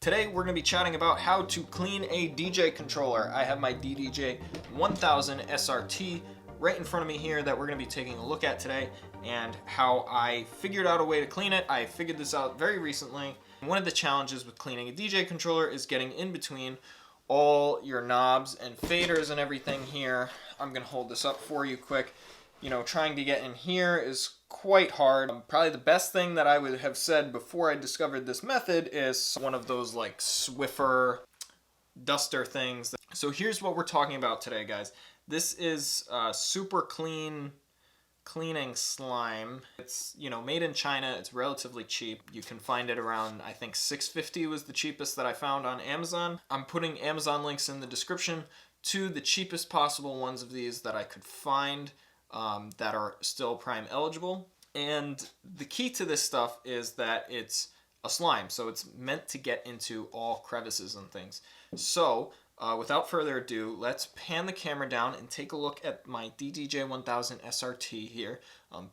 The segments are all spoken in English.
Today we're going to be chatting about how to clean a DJ controller. I have my DDJ 1000 SRT right in front of me here that we're going to be taking a look at today, and how I figured out a way to clean it. I figured this out very recently. One of the challenges with cleaning a DJ controller is getting in between all your knobs and faders and everything here. I'm going to hold this up for you quick. You know, trying to get in here is quite hard. Probably the best thing that I would have said before I discovered this method is one of those like Swiffer duster things. So here's what we're talking about today, guys. This is super clean cleaning slime. It's, you know, made in China. It's relatively cheap. You can find it around, I think $6.50 was the cheapest that I found on Amazon. I'm putting Amazon links in the description to the cheapest possible ones of these that I could find that are still Prime eligible. And the key to this stuff is that it's a slime, so it's meant to get into all crevices and things. So without further ado, let's pan the camera down and take a look at my DDJ 1000 SRT here.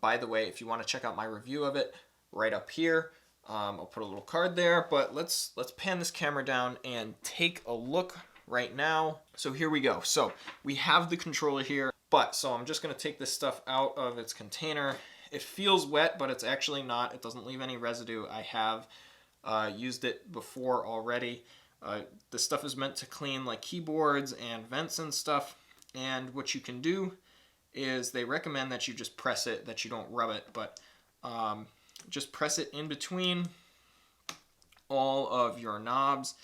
By the way, if you want to check out my review of it, right up here, I'll put a little card there. But let's pan this camera down and take a look right now. So here we go. So we have the controller here, so I'm just going to take this stuff out of its container. It feels wet, but it's actually not. It doesn't leave any residue. I have used it before already. This stuff is meant to clean like keyboards and vents and stuff. And what you can do is they recommend that you just press it, that you don't rub it, but just press it in between all of your knobs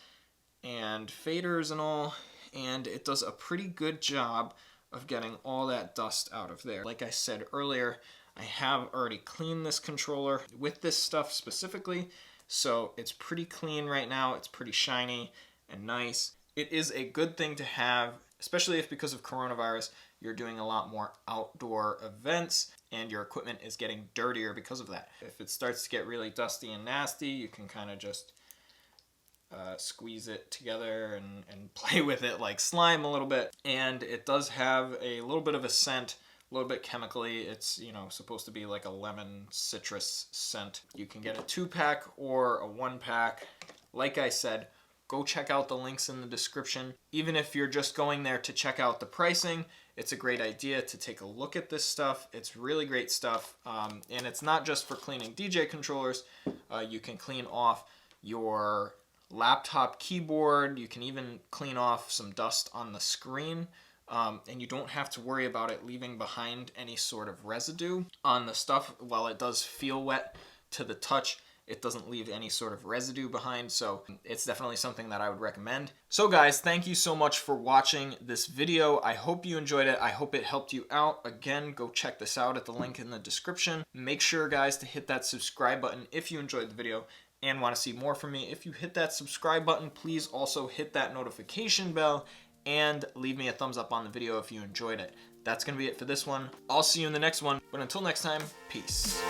and faders and all, and it does a pretty good job of getting all that dust out of there. Like I said earlier, I have already cleaned this controller with this stuff specifically, so it's pretty clean right now. It's pretty shiny and nice. It is a good thing to have, especially if because of coronavirus, you're doing a lot more outdoor events and your equipment is getting dirtier because of that. If it starts to get really dusty and nasty, you can kind of just squeeze it together and play with it like slime a little bit. And it does have a little bit of a scent, a little bit chemically. It's, you know, supposed to be like a lemon citrus scent. You can get a 2-pack or a 1-pack. Like I said, go check out the links in the description. Even if you're just going there to check out the pricing, it's a great idea to take a look at this stuff. It's really great stuff. And it's not just for cleaning DJ controllers. You can clean off your laptop keyboard. You can even clean off some dust on the screen. And you don't have to worry about it leaving behind any sort of residue on the stuff. While it does feel wet to the touch, it doesn't leave any sort of residue behind, so it's definitely something that I would recommend. So guys, thank you so much for watching this video. I hope you enjoyed it. I hope it helped you out. Again, go check this out at the link in the description. Make sure, guys, to hit that subscribe button if you enjoyed the video and want to see more from me. If you hit that subscribe button, please also hit that notification bell and leave me a thumbs up on the video if you enjoyed it. That's going to be it for this one. I'll see you in the next one, but until next time, peace.